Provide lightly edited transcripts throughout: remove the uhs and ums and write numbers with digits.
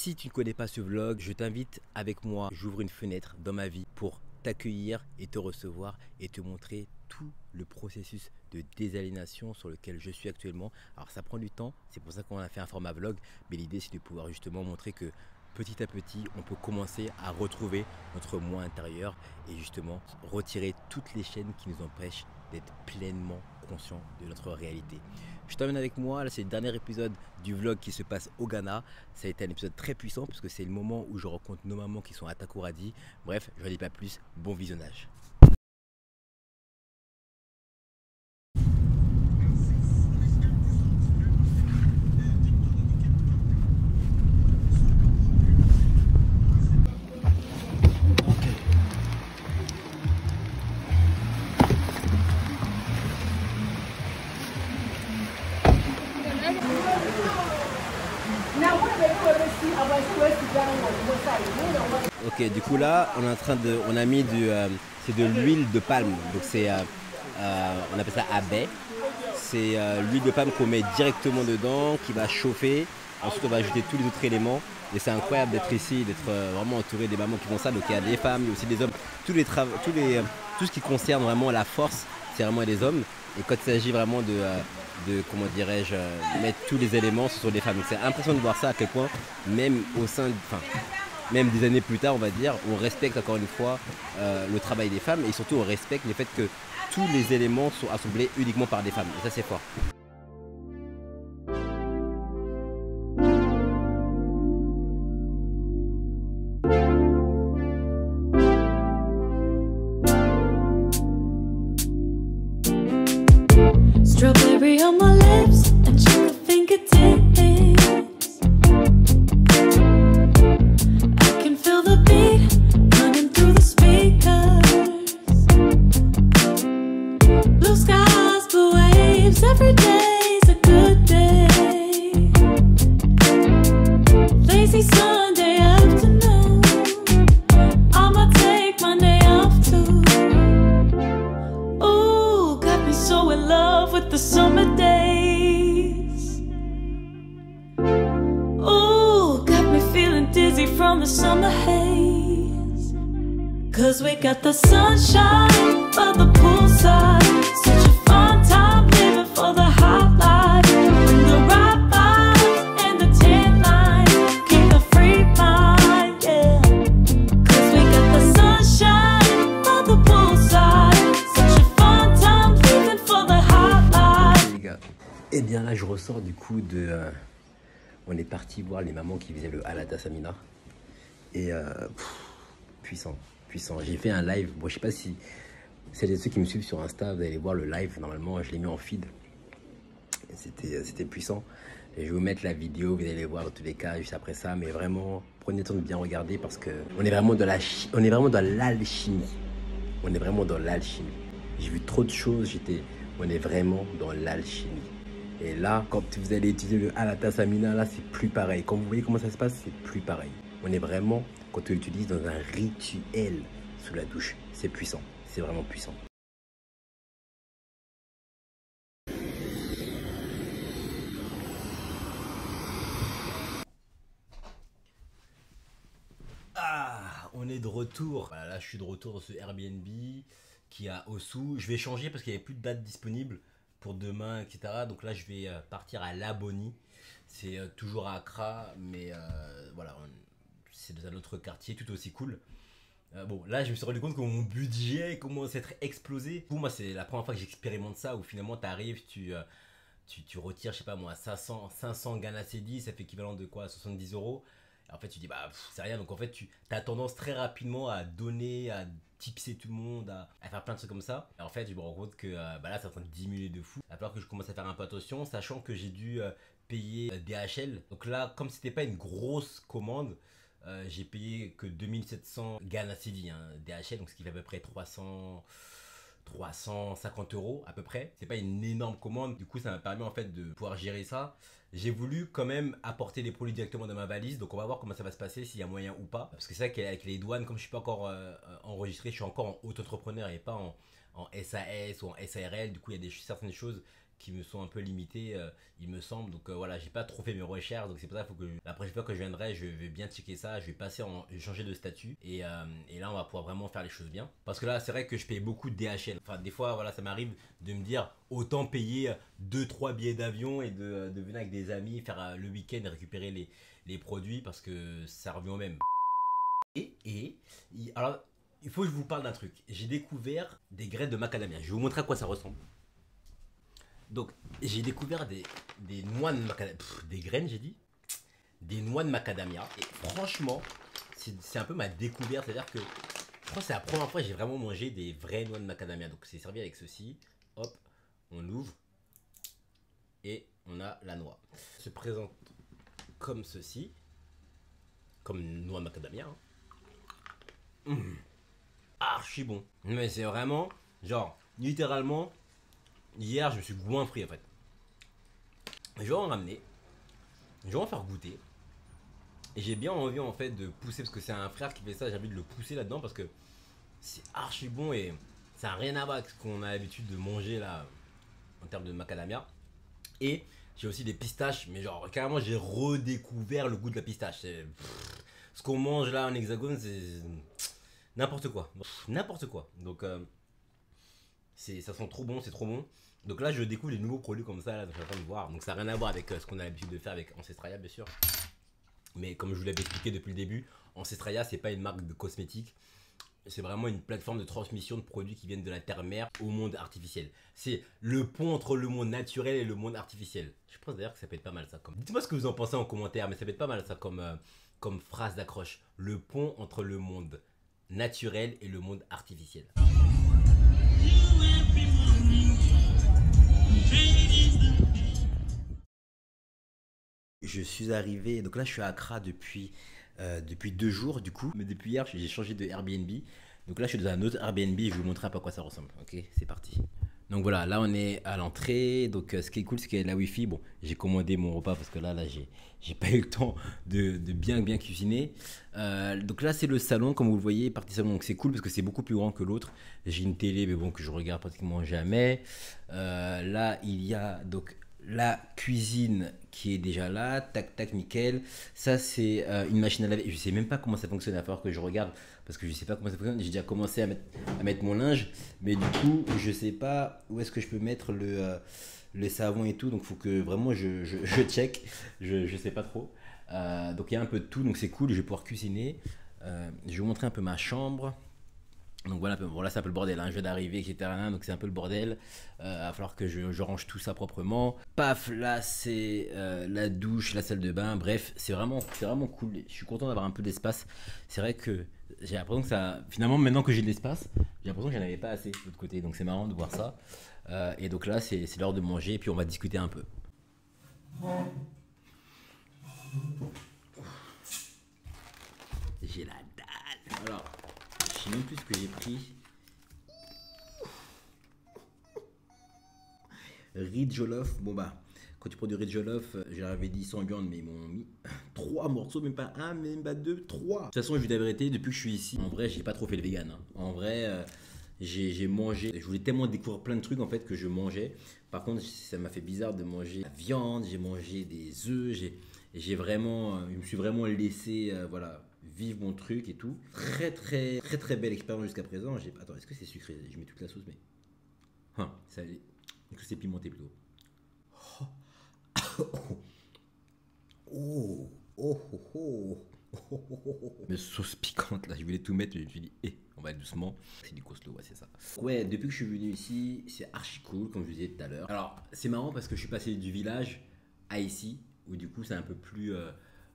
Si tu ne connais pas ce vlog, je t'invite avec moi, j'ouvre une fenêtre dans ma vie pour t'accueillir et te recevoir et te montrer tout le processus de désaliénation sur lequel je suis actuellement. Alors ça prend du temps, c'est pour ça qu'on a fait un format vlog, mais l'idée c'est de pouvoir justement montrer que petit à petit, on peut commencer à retrouver notre moi intérieur et justement retirer toutes les chaînes qui nous empêchent d'être pleinement conscients de notre réalité. Je t'emmène avec moi, là c'est le dernier épisode du vlog qui se passe au Ghana. Ça a été un épisode très puissant parce que c'est le moment où je rencontre nos mamans qui sont à Takoradi. Bref, je ne dis pas plus, bon visionnage. Ok, du coup là, on est en train de, on a mis c'est de l'huile de palme, donc c'est, on appelle ça abai. C'est l'huile de palme qu'on met directement dedans, qui va chauffer. Ensuite, on va ajouter tous les autres éléments. Et c'est incroyable d'être ici, d'être vraiment entouré des mamans qui font ça. Donc il y a des femmes, il y a aussi des hommes. Tout ce qui concerne vraiment la force, c'est vraiment des hommes. Et quand il s'agit vraiment de comment dirais-je, mettre tous les éléments, ce sont des femmes. Donc c'est impressionnant de voir ça à quel point, même au sein, même des années plus tard, on va dire, on respecte encore une fois le travail des femmes et surtout on respecte le fait que tous les éléments sont assemblés uniquement par des femmes. Et ça c'est fort. Strawberry on my lips and sugar fingertips. I can feel the beat running through the speakers. Blue skies, blue waves, every day's a good day. Lazy Sunday afternoon, I'ma take Monday off too. Ooh, got me so in love with the summer days. Ooh, got me feeling dizzy from the summer haze. Cause we got the sunshine by the poolside. Such a fun time living for the hot life. Bring the right vibes and the tan line. Keep a free mind, yeah. Cause we got the sunshine by the poolside. Such a fun time living for the hot life. Les gars, et bien là je ressors du coup de... on est parti voir les mamans qui faisaient le Halata Samina. Et puissant. J'ai fait un live. Bon, je sais pas si celles et ceux qui me suivent sur Insta, vous allez voir le live. Normalement, je l'ai mis en feed. C'était puissant. Et je vais vous mettre la vidéo, vous allez voir dans tous les cas juste après ça. Mais vraiment, prenez le temps de bien regarder parce que on est vraiment dans l'alchimie. On est vraiment dans l'alchimie. J'ai vu trop de choses. On est vraiment dans l'alchimie. Et là, quand vous allez utiliser le Halata Samina, là, c'est plus pareil. Quand vous voyez comment ça se passe, c'est plus pareil. On est vraiment, quand on l'utilise dans un rituel sous la douche, c'est puissant. C'est vraiment puissant. Ah, on est de retour. Voilà, là, je suis de retour dans ce Airbnb qui est à Ossou. Je vais changer parce qu'il n'y avait plus de date disponible pour demain, etc. Donc là, je vais partir à Laboni. C'est toujours à Accra, mais voilà, c'est dans un autre quartier tout aussi cool. Bon, là, je me suis rendu compte que mon budget commence à être explosé. Pour moi, c'est la première fois que j'expérimente ça, où finalement, tu arrives, tu retires, je sais pas moi, 500 Ghana Cedi, ça fait équivalent de quoi, 70 euros. Et en fait, tu dis, bah, c'est rien. Donc en fait, tu as tendance très rapidement à donner, à tipser tout le monde, à faire plein de trucs comme ça. Et en fait, je me rends compte que bah là, c'est en train de diminuer de fou. Il va falloir que je commence à faire un peu attention, sachant que j'ai dû payer DHL. Donc là, comme c'était pas une grosse commande, j'ai payé que 2700 Ghana Cedi, hein, DHL, donc ce qui fait à peu près 350 euros à peu près. C'est pas une énorme commande, du coup ça m'a permis en fait de pouvoir gérer ça. J'ai voulu quand même apporter les produits directement dans ma valise, donc on va voir comment ça va se passer, s'il y a moyen ou pas. Parce que c'est vrai qu'avec les douanes, comme je suis pas encore enregistré, je suis encore en auto-entrepreneur et pas en SAS ou en SARL, du coup il y a certaines choses qui me sont un peu limités, il me semble. Donc voilà, j'ai pas trop fait mes recherches. Donc c'est pour ça qu'il faut que la prochaine fois que je viendrai, je vais bien checker ça. Je vais je vais changer de statut. Et là, on va pouvoir vraiment faire les choses bien. Parce que là, c'est vrai que je paye beaucoup de DHL. Enfin, des fois, voilà, ça m'arrive de me dire autant payer 2-3 billets d'avion et de venir avec des amis, faire le week-end et récupérer les produits parce que ça revient au même. Alors, il faut que je vous parle d'un truc. J'ai découvert des graines de macadamia. Je vais vous montrer à quoi ça ressemble. Donc, j'ai découvert des noix de macadamia. Des graines, j'ai dit. Des noix de macadamia. Et franchement, c'est un peu ma découverte. C'est-à-dire que je crois que c'est la première fois que j'ai vraiment mangé des vraies noix de macadamia. Donc, c'est servi avec ceci. Hop, on ouvre. Et on a la noix. Ça se présente comme ceci. Comme une noix de macadamia. Archi bon. Mais c'est vraiment, genre, littéralement, hier, je me suis goinfré en fait. Je vais en ramener. Je vais en faire goûter. Et j'ai bien envie en fait de pousser, parce que c'est un frère qui fait ça, j'ai envie de le pousser là-dedans parce que c'est archi bon et ça n'a rien à voir avec ce qu'on a l'habitude de manger là en termes de macadamia. Et j'ai aussi des pistaches, mais genre carrément j'ai redécouvert le goût de la pistache. Ce qu'on mange là en hexagone, c'est n'importe quoi. N'importe quoi. Donc ça sent trop bon, c'est trop bon. Donc là je découvre des nouveaux produits comme ça, là, donc je suis en train de voir. Donc ça n'a rien à voir avec ce qu'on a l'habitude de faire avec Ancestralia bien sûr. Mais comme je vous l'avais expliqué depuis le début, Ancestralia c'est pas une marque de cosmétiques. C'est vraiment une plateforme de transmission de produits qui viennent de la terre-mère au monde artificiel. C'est le pont entre le monde naturel et le monde artificiel. Je pense d'ailleurs que ça peut être pas mal ça. Dites-moi ce que vous en pensez en commentaire, mais ça peut être pas mal ça comme phrase d'accroche. Le pont entre le monde naturel et le monde artificiel. Je suis arrivé, donc là je suis à Accra depuis 2 jours du coup, mais depuis hier j'ai changé de Airbnb. Donc là je suis dans un autre Airbnb, je vais vous montrer un peu à quoi ça ressemble. Ok, c'est parti. Donc voilà, là on est à l'entrée. Donc ce qui est cool, c'est qu'il y a la Wi-Fi. Bon, j'ai commandé mon repas parce que là j'ai pas eu le temps de bien cuisiner. Donc là c'est le salon, comme vous le voyez, partie salon. Donc c'est cool parce que c'est beaucoup plus grand que l'autre. J'ai une télé, mais bon que je regarde pratiquement jamais. Là il y a donc la cuisine qui est déjà là, tac tac nickel. Ça c'est une machine à laver. Je sais même pas comment ça fonctionne, il va falloir que je regarde parce que je sais pas comment ça fonctionne. J'ai déjà commencé à mettre mon linge, mais du coup je sais pas où est-ce que je peux mettre le savon et tout. Donc faut que vraiment je check. Je sais pas trop. Donc il y a un peu de tout, donc c'est cool. Je vais pouvoir cuisiner. Je vais vous montrer un peu ma chambre. Donc voilà, bon là c'est un peu le bordel, hein. Je viens d'arriver, etc. Donc c'est un peu le bordel. Il va falloir que je range tout ça proprement. Paf, là c'est la douche, la salle de bain. Bref, c'est vraiment cool. Je suis content d'avoir un peu d'espace. C'est vrai que j'ai l'impression que ça. Finalement, maintenant que j'ai de l'espace, j'ai l'impression que j'en avais pas assez de l'autre côté. Donc c'est marrant de voir ça. Et donc là c'est l'heure de manger. Et puis on va discuter un peu. J'ai la dalle. Alors. Je sais même plus ce que j'ai pris. Riz jollof. Bon bah, quand tu prends du riz jollof, je leur avais dit 100 viande, mais ils m'ont mis 3 morceaux, même pas 1, même pas 2, 3. De toute façon, je vais la vérité, depuis que je suis ici, en vrai, j'ai pas trop fait le vegan. Hein. En vrai, j'ai mangé. Je voulais tellement découvrir plein de trucs en fait que je mangeais. Par contre, ça m'a fait bizarre de manger la viande, j'ai mangé des œufs, j'ai vraiment, je me suis vraiment laissé, voilà, vivre mon truc et tout. Très belle expérience jusqu'à présent. Attends, est-ce que c'est sucré? Je mets toute la sauce, mais. Ça est. Est-ce que c'est pimenté plutôt? Mais sauce piquante là, je voulais tout mettre, je me suis dit, on va aller doucement. C'est du couscous, ouais, c'est ça. Ouais, depuis que je suis venu ici, c'est archi cool, comme je vous disais tout à l'heure. Alors, c'est marrant parce que je suis passé du village à ici, où du coup, c'est un peu plus.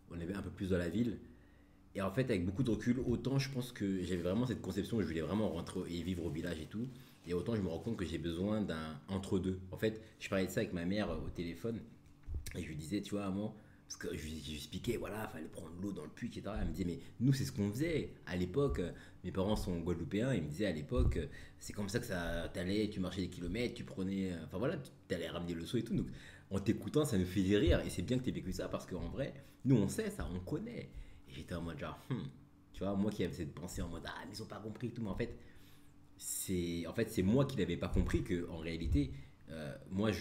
On est un peu plus dans la ville. Et en fait, avec beaucoup de recul, autant je pense que j'avais vraiment cette conception où je voulais vraiment rentrer et vivre au village et tout. Et autant je me rends compte que j'ai besoin d'un entre-deux. En fait, je parlais de ça avec ma mère au téléphone. Et je lui disais, tu vois, maman, parce que je lui expliquais, voilà, il fallait prendre l'eau dans le puits, etc. Elle me disait, mais nous, c'est ce qu'on faisait. À l'époque, mes parents sont guadeloupéens. Ils me disaient, à l'époque, c'est comme ça que ça t'allait, tu marchais des kilomètres, tu prenais. Enfin voilà, tu allais ramener le seau et tout. Donc, en t'écoutant, ça me faisait rire. Et c'est bien que tu aies vécu ça parce qu'en vrai, nous, on sait ça, on connaît. Et j'étais en mode genre, tu vois, moi qui avais cette pensée en mode, ils ont pas compris et tout, mais en fait c'est moi qui n'avais pas compris que en réalité, moi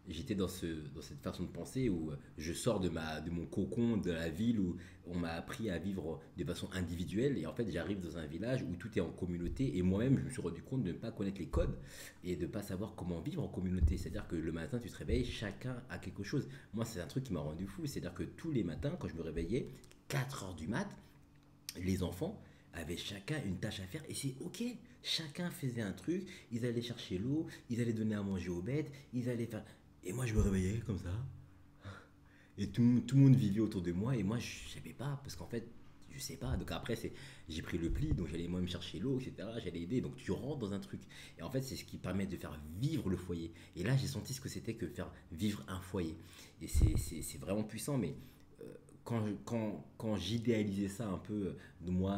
j'étais dans cette façon de penser où je sors de mon cocon de la ville où on m'a appris à vivre de façon individuelle et en fait j'arrive dans un village où tout est en communauté et moi-même je me suis rendu compte de ne pas connaître les codes et de ne pas savoir comment vivre en communauté. C'est-à-dire que le matin tu te réveilles, chacun a quelque chose. Moi c'est un truc qui m'a rendu fou, c'est-à-dire que tous les matins quand je me réveillais, 4 heures du mat, les enfants avaient chacun une tâche à faire et c'est ok. Chacun faisait un truc, ils allaient chercher l'eau, ils allaient donner à manger aux bêtes, ils allaient faire... Et moi je me réveillais comme ça. Et tout le monde vivait autour de moi et moi je savais pas parce qu'en fait je sais pas. Donc après j'ai pris le pli, donc j'allais moi-même chercher l'eau, etc. J'allais aider, donc tu rentres dans un truc. Et en fait c'est ce qui permet de faire vivre le foyer. Et là j'ai senti ce que c'était que faire vivre un foyer. Et c'est vraiment puissant, mais quand j'idéalisais ça un peu de moi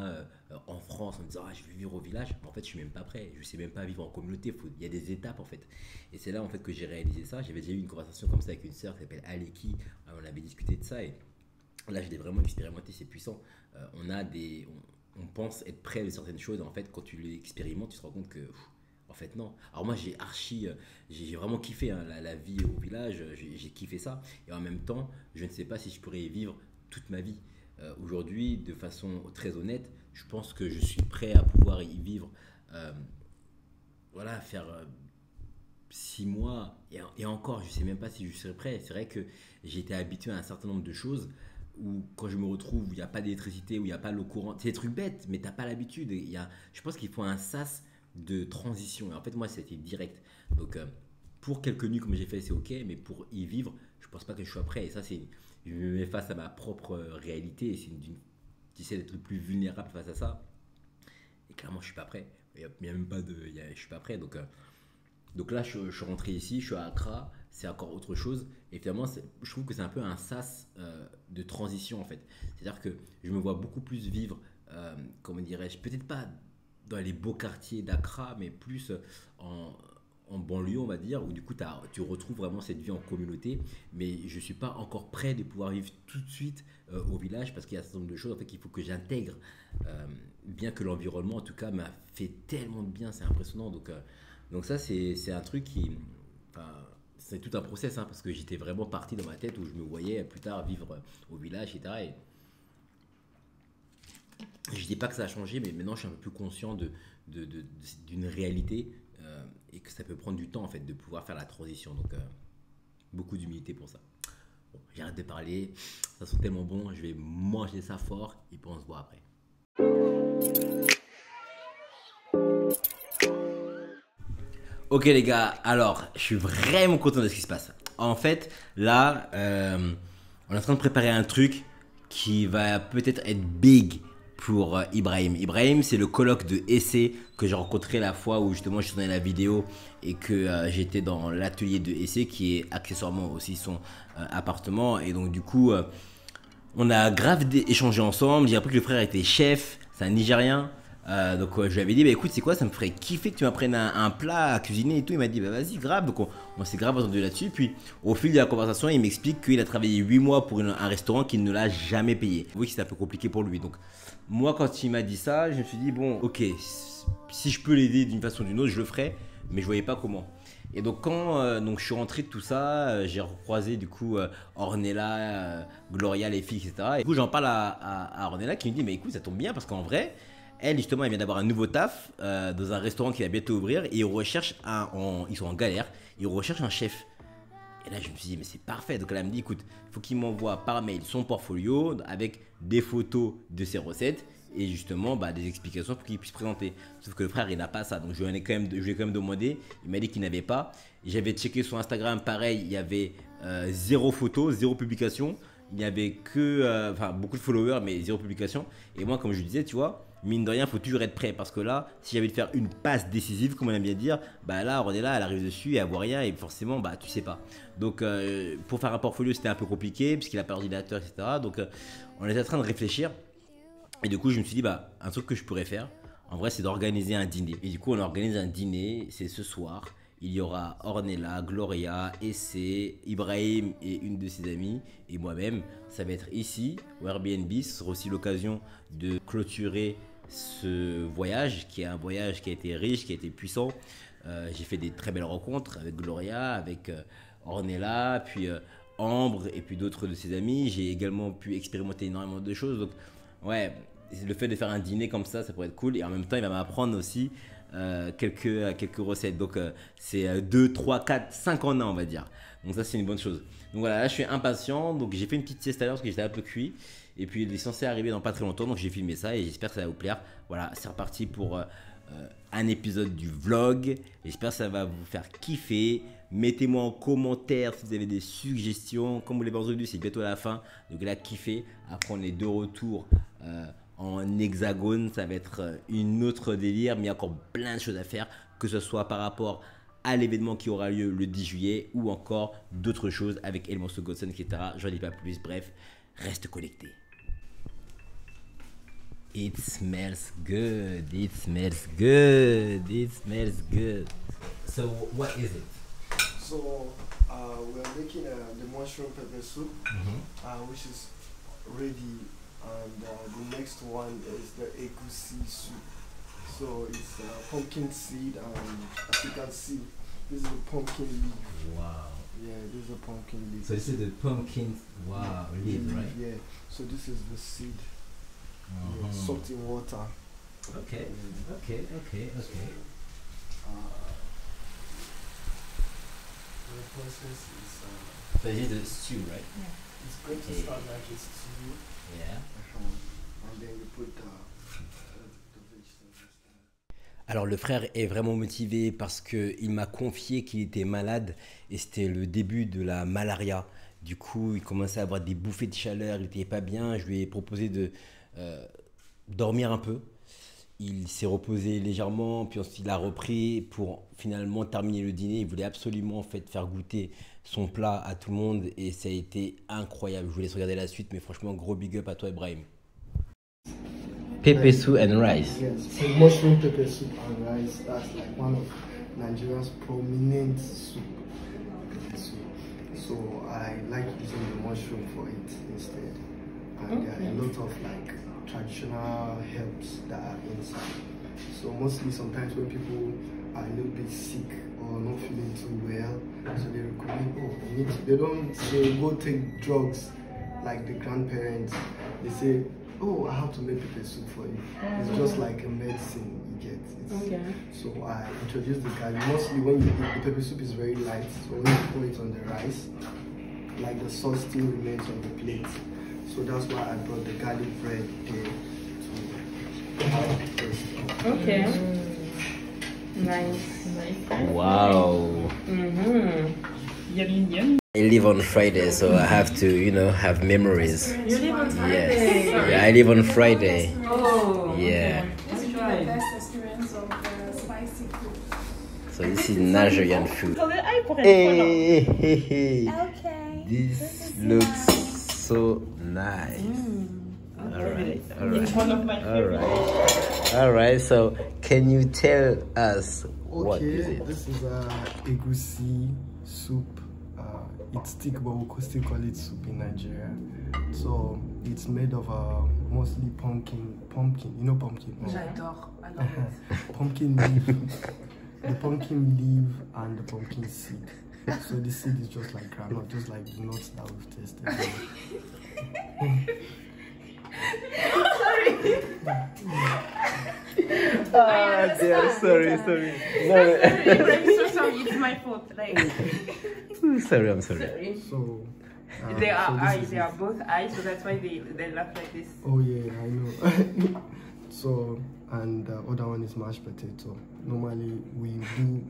en France en me disant je vais vivre au village, en fait je suis même pas prêt, je sais même pas vivre en communauté, il y a des étapes en fait. Et c'est là en fait que j'ai réalisé ça. J'avais déjà eu une conversation comme ça avec une sœur qui s'appelle Aleki, on avait discuté de ça et là je l'ai vraiment expérimenté, c'est puissant. On pense être prêt de certaines choses, en fait quand tu l'expérimentes tu te rends compte que en fait non. Alors moi j'ai vraiment kiffé hein, la vie au village, j'ai kiffé ça et en même temps je ne sais pas si je pourrais y vivre toute ma vie. Aujourd'hui, de façon très honnête, je pense que je suis prêt à pouvoir y vivre, voilà, faire 6 mois, et encore, je ne sais même pas si je serais prêt. C'est vrai que j'ai été habitué à un certain nombre de choses où quand je me retrouve, où il n'y a pas d'électricité, où il n'y a pas l'eau courante, c'est des trucs bêtes, mais tu n'as pas l'habitude. Je pense qu'il faut un sas de transition. Et en fait, moi, c'était direct. Donc, pour quelques nuits comme j'ai fait, c'est ok, mais pour y vivre, je ne pense pas que je sois prêt. Et ça, je me mets face à ma propre réalité et j'essaie d'être le plus vulnérable face à ça. Et clairement, je suis pas prêt. Il y a même pas de, je suis pas prêt. Donc là, je suis rentré ici, je suis à Accra, c'est encore autre chose. Et finalement, je trouve que c'est un peu un sas de transition en fait. C'est-à-dire que je me vois beaucoup plus vivre, comment dirais-je, peut-être pas dans les beaux quartiers d'Accra, mais plus en banlieue, on va dire, où du coup tu retrouves vraiment cette vie en communauté. Mais je ne suis pas encore prêt de pouvoir vivre tout de suite au village parce qu'il y a un certain nombre de choses en fait, qu'il faut que j'intègre. Bien que l'environnement, en tout cas, m'a fait tellement de bien, c'est impressionnant. Donc ça, c'est un truc qui... Enfin, c'est tout un process, hein, parce que j'étais vraiment parti dans ma tête où je me voyais plus tard vivre au village, etc. Et je dis pas que ça a changé, mais maintenant je suis un peu plus conscient d'une réalité et que ça peut prendre du temps en fait de pouvoir faire la transition. Donc beaucoup d'humilité pour ça. Bon, j'arrête de parler, ça sent tellement bon, je vais manger ça fort et puis on se voit après. Ok les gars, alors je suis vraiment content de ce qui se passe. En fait, là, on est en train de préparer un truc qui va peut-être être big pour Ibrahim. Ibrahim, c'est le coloc de Essay que j'ai rencontré la fois où justement je tournais la vidéo et que j'étais dans l'atelier de Essay qui est accessoirement aussi son appartement. Et donc du coup, on a grave échangé ensemble. J'ai appris que le frère était chef, c'est un Nigérien. Donc je lui avais dit bah écoute c'est quoi, ça me ferait kiffer que tu m'apprennes un plat à cuisiner et tout. Il m'a dit bah vas-y grave. Donc on s'est grave entendu là-dessus. Puis au fil de la conversation il m'explique qu'il a travaillé 8 mois pour un restaurant qu'il ne l'a jamais payé. Oui, c'est un peu compliqué pour lui. Donc moi quand il m'a dit ça je me suis dit bon ok, si je peux l'aider d'une façon ou d'une autre je le ferai, mais je voyais pas comment. Et donc quand donc je suis rentré de tout ça, j'ai recroisé du coup Ornella, Gloria, les filles, etc. Et du coup j'en parle à Ornella qui me dit mais écoute ça tombe bien parce qu'en vrai elle justement elle vient d'avoir un nouveau taf dans un restaurant qui va bientôt ouvrir et ils recherchent ils sont en galère, ils recherchent un chef. Et là je me suis dit mais c'est parfait. Donc elle me dit écoute, il faut qu'il m'envoie par mail son portfolio avec des photos de ses recettes et justement des explications pour qu'il puisse présenter. Sauf que le frère il n'a pas ça, donc je lui ai quand même demandé. Il m'a dit qu'il n'avait pas. J'avais checké son Instagram, pareil, il y avait 0 photo, 0 publication. Il n'y avait que beaucoup de followers mais 0 publication. Et moi comme je disais tu vois, mine de rien, il faut toujours être prêt parce que là, si j'avais de faire une passe décisive, comme on aime bien dire, là, Ornella, elle arrive dessus et elle voit rien et forcément, tu sais pas. Donc, pour faire un portfolio, c'était un peu compliqué puisqu'il a pas d'ordinateur, etc. Donc, on était en train de réfléchir et du coup, je me suis dit, un truc que je pourrais faire, en vrai, c'est d'organiser un dîner. Et du coup, on organise un dîner, c'est ce soir. Il y aura Ornella, Gloria, Essay, Ibrahim et une de ses amies et moi-même. Ça va être ici, au Airbnb. Ce sera aussi l'occasion de clôturer ce voyage qui est un voyage qui a été riche, qui a été puissant. J'ai fait des très belles rencontres avec Gloria, avec Ornella, puis Ambre et puis d'autres de ses amis. J'ai également pu expérimenter énormément de choses. Donc, ouais, le fait de faire un dîner comme ça pourrait être cool. Et en même temps, il va m'apprendre aussi quelques recettes. Donc, c'est 2, 3, 4, 5 en un, on va dire. Donc, ça, c'est une bonne chose. Donc, voilà, là, je suis impatient. Donc, j'ai fait une petite sieste à l'heure parce que j'étais un peu cuit. Et puis, il est censé arriver dans pas très longtemps. Donc, j'ai filmé ça et j'espère que ça va vous plaire. Voilà, c'est reparti pour un épisode du vlog. J'espère que ça va vous faire kiffer. Mettez-moi en commentaire si vous avez des suggestions. Comme vous l'avez entendu, c'est bientôt la fin. Donc là, kiffez. Après, on est de retour en hexagone. Ça va être une autre délire. Mais il y a encore plein de choses à faire. Que ce soit par rapport à l'événement qui aura lieu le 10 juillet. Ou encore d'autres choses avec Elmos Godson, etc. Je n'en dis pas plus. Bref, reste connecté. It smells good. It smells good. It smells good. So, what is it? So we're making the mushroom pepper soup, which is ready, and the next one is the egusi soup. So it's pumpkin seed, and as you can see, this is a pumpkin leaf. Wow. Yeah, this is a pumpkin leaf. So this is the pumpkin, wow, leaf, right? Yeah. So this is the seed. Yeah, soaked in water. Okay. The process is So this is the stew, right? Yeah. it's going to start like a stew, Yeah. and then you put the vegetables. Alors le frère est vraiment motivé parce qu'il m'a confié qu'il était malade et c'était le début de la malaria. Du coup, il commençait à avoir des bouffées de chaleur, il n'était pas bien. Je lui ai proposé de dormir un peu. Il s'est reposé légèrement, puis ensuite il a repris pour finalement terminer le dîner. Il voulait absolument en fait faire goûter son plat à tout le monde et ça a été incroyable. Je vous laisse regarder la suite, mais franchement, gros big up à toi, Ibrahim. Pepper soup and rice. Yes, so mushroom pepper soup and rice, that's like one of Nigeria's prominent soup. Pepper soup. So I like using the mushroom for it instead. And there are a lot of like traditional herbs that are inside. So mostly sometimes when people are a little bit sick or not feeling too well, so they recommend, they don't say go take drugs like the grandparents. They say, oh, I have to make pepper soup for you. It's just like a medicine you get. So I introduced the garlic. Mostly when you eat, the pepper soup is very light. So when you pour it on the rice, like the sauce still remains on the plate. So that's why I brought the garlic bread there to taste. Okay. Nice. Wow. Yum. I live on Friday, so I have to, have memories. You live on Friday? Yes. Yeah, I live on Friday. Oh. Yeah. This is the best experience of spicy food. So this is Nigerian food. Hey. Hey. Okay. This looks so nice. Alright. It's one of my favorites. Alright, so can you tell us what is Okay, it? this is egusi soup. It's thick, but we still call it soup in Nigeria. So it's made of mostly pumpkin. You know pumpkin? J'adore. I love it. Pumpkin leaf. The pumpkin leaf and the pumpkin seed. So the seed is just like granite, just like the nuts that we've tasted. Sorry. I'm so sorry. It's my fault. Sorry, I'm sorry. So They so are this eyes. is They it. are both eyes. So that's why they laugh like this. Oh yeah, I know. So and the other one is mashed potato. Normally we do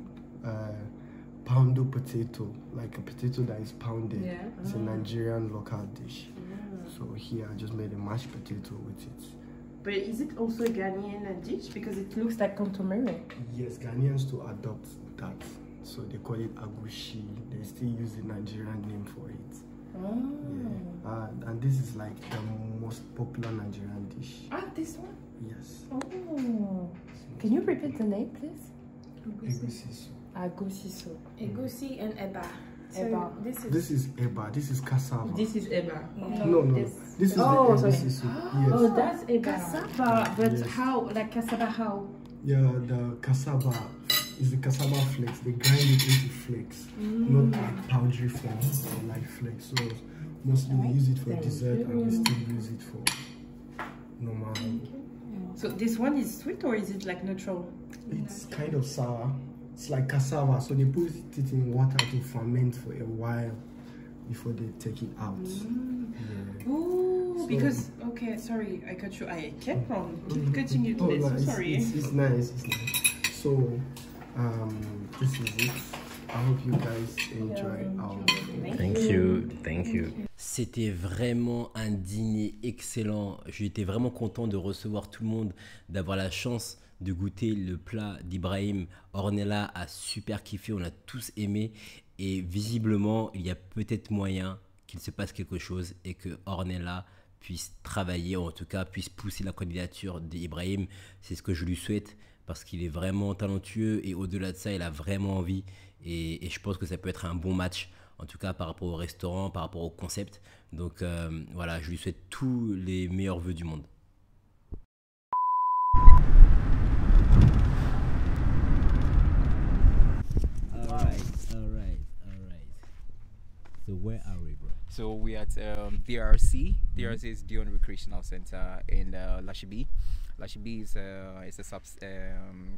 poundo potato, like a potato that is pounded. Yeah. It's a Nigerian local dish. So here I just made a mashed potato with it. But is it also a Ghanaian dish? Because it looks like contomere. Yes, Ghanaians to adopt that. So they call it agushi. They still use the Nigerian name for it. Oh. Yeah. And this is like the most popular Nigerian dish. Ah, this one? Yes. Oh. Can you repeat the name, please? Egusi soup. Agosi soup. Egusi and eba. Eba. This is eba. This is cassava. This is eba. No. This is Oh, the sorry. egusi soup. Yes. Oh, that's eba. Cassava. But Yes. how? Like cassava how? Yeah, the cassava It's the cassava flakes. They grind it into flakes, not like powdery form, but like flakes. So mostly we use it for dessert, and we still use it for normal. So this one is sweet or is it like neutral? It's kind of sour. It's like cassava, so they put it in water to ferment for a while before they take it out. Yeah. Oh, So- because okay, sorry, I cut you. I kept on cutting you today. no, So sorry. it's nice. It's nice. So this is it. I hope you guys enjoy our. Thank you, thank you. C'était vraiment un dîner excellent. J'étais vraiment content de recevoir tout le monde, d'avoir la chance de goûter le plat d'Ibrahim. Ornella a super kiffé, on a tous aimé. Et visiblement, il y a peut-être moyen qu'il se passe quelque chose et que Ornella puisse travailler, ou en tout cas puisse pousser la candidature d'Ibrahim. C'est ce que je lui souhaite parce qu'il est vraiment talentueux et au-delà de ça, il a vraiment envie. Et je pense que ça peut être un bon match, en tout cas par rapport au restaurant, par rapport au concept. Donc voilà, je lui souhaite tous les meilleurs vœux du monde. Alright. So where are we, bro? So we're at DRC. DRC is Dion Recreational Center in Lashibi. Lashibi is a sub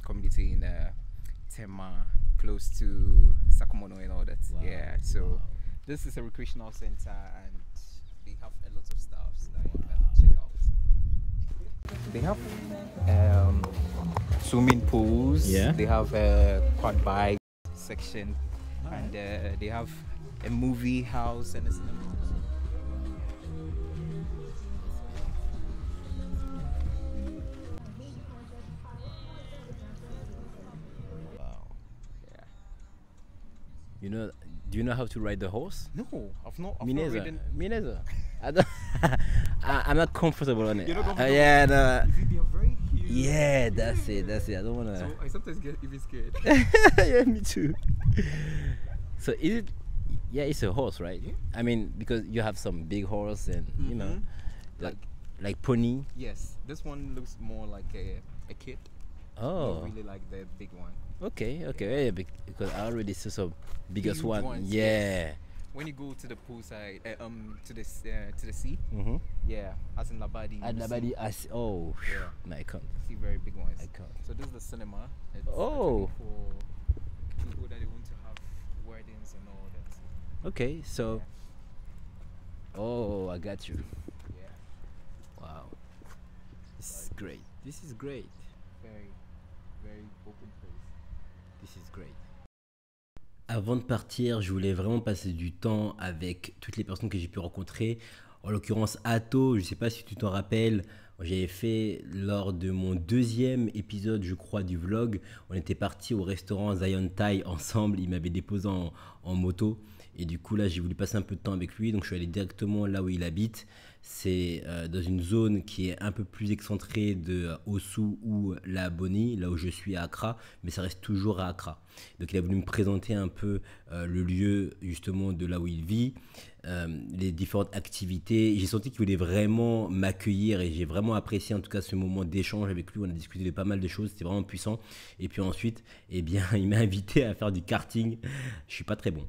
community in Tema, close to Sakumono and all that. Wow. Yeah. So Wow. this is a recreational center, and they have a lot of stuff that you can check out. They have swimming pools. Yeah. They have a quad bike section, and they have a movie house and a cinema. Wow. Yeah. You know, do you know how to ride the horse? No, I've not Me neither. ridden. Me neither. I don't I'm not comfortable on it. You're not comfortable? Yeah, no. You see, they are very huge. Yeah, that's it. That's it. I don't wanna. So I sometimes get even scared. Yeah, me too. So is it? Yeah, it's a horse, right? Yeah. I mean, because you have some big horse and you know, Mhm. like pony. Yes, this one looks more like a kid. Oh, Not really like the big one. okay. Yeah, because I already saw some biggest Huge one. ones, Yeah. When you go to the poolside, to the sea, Mm-hmm. yeah, as in Labadi. And you nobody see, oh, Yeah. no, I can't. see very big ones. I can't. So this is the cinema. It's Oh. actually for people that they want to have weddings and all that. Okay, so. Oh, I got you. Yeah, Wow. This is great. This is great. very, very open place. This is great. Avant de partir, je voulais vraiment passer du temps avec toutes les personnes que j'ai pu rencontrer. En l'occurrence, Atto, je ne sais pas si tu t'en rappelles, j'avais fait lors de mon 2e épisode, je crois, du vlog. On était parti au restaurant Zion Thai ensemble. Il m'avait déposé en moto. Et du coup, là, j'ai voulu passer un peu de temps avec lui. Donc, je suis allé directement là où il habite. C'est dans une zone qui est un peu plus excentrée de Ossou ou la Bonnie, là où je suis à Accra, mais ça reste toujours à Accra. Donc il a voulu me présenter un peu le lieu justement de là où il vit, les différentes activités. J'ai senti qu'il voulait vraiment m'accueillir et j'ai vraiment apprécié en tout cas ce moment d'échange avec lui. On a discuté de pas mal de choses, c'était vraiment puissant. Et puis ensuite, eh bien, il m'a invité à faire du karting. Je suis pas très bon.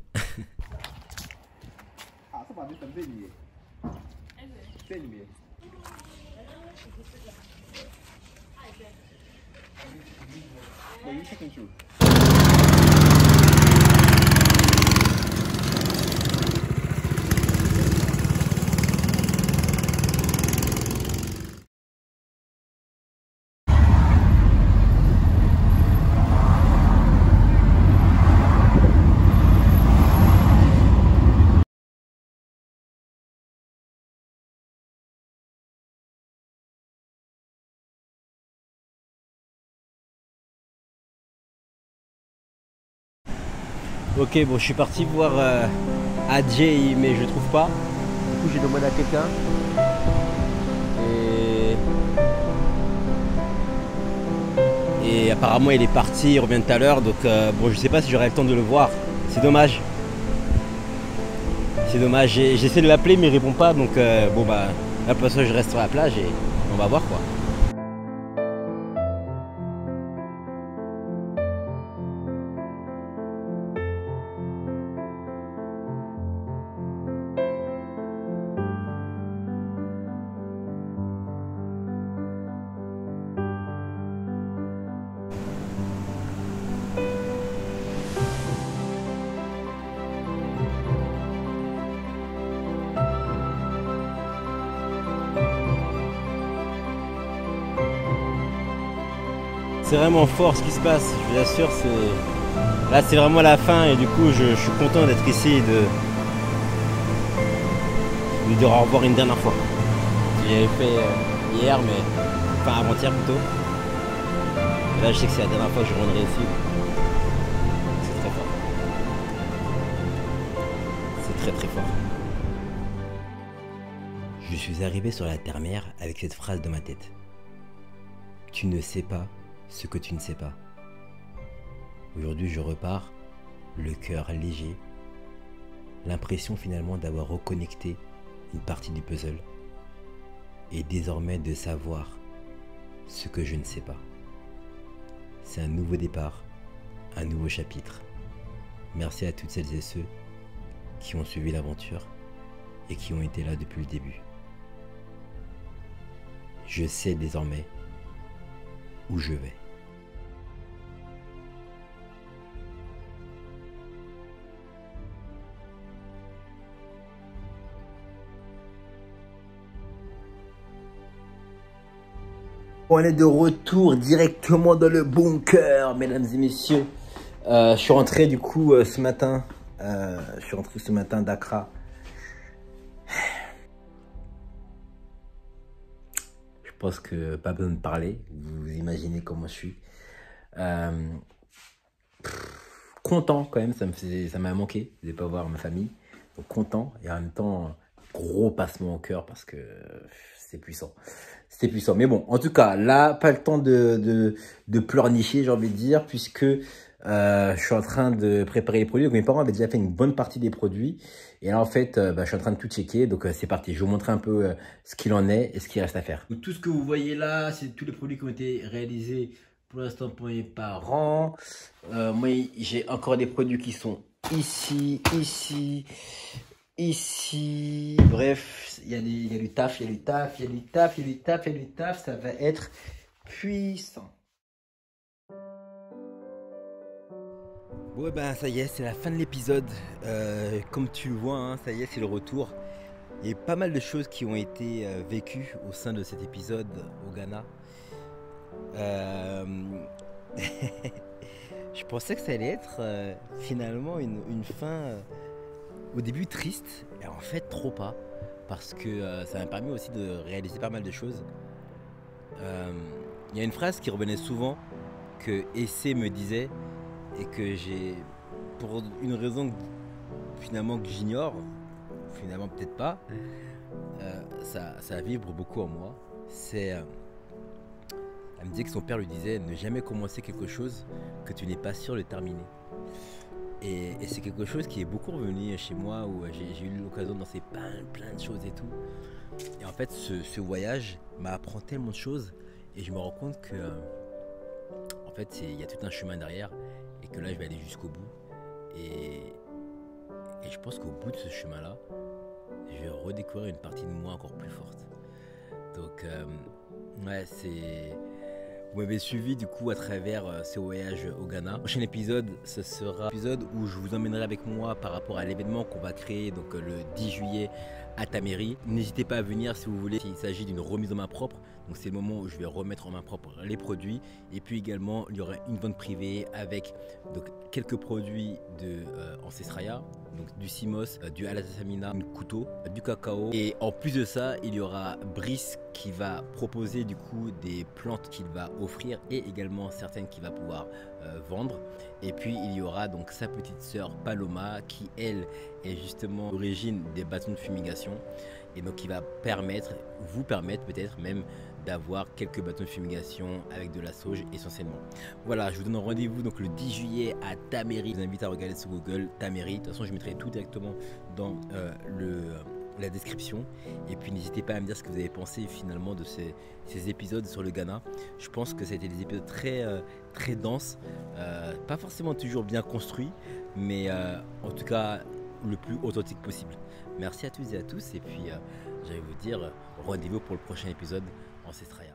Ok, bon, je suis parti voir Adjei, mais je le trouve pas. Du coup, j'ai demandé à quelqu'un. Et apparemment, il est parti, il revient tout à l'heure. Donc, bon, je sais pas si j'aurai le temps de le voir. C'est dommage. C'est dommage. J'essaie de l'appeler, mais il répond pas. Donc, bon, bah, là, pour l'instant, je reste sur la plage et on va voir quoi. C'est vraiment fort ce qui se passe, je vous assure. Là c'est vraiment la fin et du coup je suis content d'être ici et de dire au revoir une dernière fois. J'avais fait hier, mais enfin avant-hier plutôt. Et là je sais que c'est la dernière fois que je rendrai ici. C'est très fort. C'est très très fort. Je suis arrivé sur la terre-mère avec cette phrase dans ma tête. Tu ne sais pas ce que tu ne sais pas. Aujourd'hui, je repars, le cœur léger, l'impression finalement d'avoir reconnecté une partie du puzzle et désormais de savoir ce que je ne sais pas. C'est un nouveau départ, un nouveau chapitre. Merci à toutes celles et ceux qui ont suivi l'aventure et qui ont été là depuis le début. Je sais désormais où je vais. On est de retour directement dans le bunker, mesdames et messieurs. Je suis rentré du coup ce matin. Je suis rentré ce matin d'Accra. Je pense que pas besoin de parler. Vous imaginez comment je suis. Content quand même. Ça m'a manqué de ne pas voir ma famille. Donc content et en même temps gros passement au cœur parce que c'est puissant. C'était puissant. Mais bon, en tout cas, là, pas le temps de pleurnicher, j'ai envie de dire, puisque je suis en train de préparer les produits. Donc, mes parents avaient déjà fait une bonne partie des produits. Et là, en fait, je suis en train de tout checker. Donc, c'est parti. Je vais vous montrer un peu ce qu'il en est et ce qu'il reste à faire. Donc, tout ce que vous voyez là, c'est tous les produits qui ont été réalisés pour l'instant pour mes parents. Moi, j'ai encore des produits qui sont ici, ici, bref, il y a du taf, ça va être puissant. Ouais ben ça y est, c'est la fin de l'épisode. Comme tu le vois, hein, ça y est, c'est le retour. Il y a eu pas mal de choses qui ont été vécues au sein de cet épisode au Ghana. Je pensais que ça allait être finalement une fin... au début triste, et en fait trop pas, parce que ça m'a permis aussi de réaliser pas mal de choses. Il y a une phrase qui revenait souvent, que Essay me disait, et que j'ai, pour une raison finalement que j'ignore, finalement peut-être pas, ça vibre beaucoup en moi. Elle me disait que son père lui disait, ne jamais commencer quelque chose que tu n'es pas sûr de terminer. Et c'est quelque chose qui est beaucoup revenu chez moi, où j'ai eu l'occasion de lancer plein de choses et tout. Et en fait, ce voyage m'apprend tellement de choses et je me rends compte que en fait, il y a tout un chemin derrière et que là, je vais aller jusqu'au bout. Et je pense qu'au bout de ce chemin-là, je vais redécouvrir une partie de moi encore plus forte. Donc, ouais, vous m'avez suivi du coup à travers ce voyage au Ghana. Le prochain épisode, ce sera l'épisode où je vous emmènerai avec moi par rapport à l'événement qu'on va créer donc le 10 juillet à Taméry. N'hésitez pas à venir si vous voulez. Il s'agit d'une remise en main propre. Donc c'est le moment où je vais remettre en main propre les produits. Et puis également, il y aura une vente privée avec donc, quelques produits de Ancestraya, donc du Simos, du Alasamina, un couteau, du cacao. Et en plus de ça, il y aura Brice qui va proposer du coup des plantes qu'il va offrir et également certaines qu'il va pouvoir vendre. Et puis il y aura donc sa petite sœur Paloma qui elle est justement l'origine des bâtons de fumigation et donc qui va vous permettre peut-être même d'avoir quelques bâtons de fumigation avec de la sauge essentiellement. Voilà, je vous donne rendez-vous donc le 10 juillet à Taméry. Je vous invite à regarder sur Google Taméry. De toute façon, je mettrai tout directement dans la description. Et puis n'hésitez pas à me dire ce que vous avez pensé finalement de ces épisodes sur le Ghana. Je pense que ça a été des épisodes très denses, pas forcément toujours bien construits, mais en tout cas le plus authentique possible. Merci à toutes et à tous et puis j'allais vous dire rendez-vous pour le prochain épisode Ancestraya.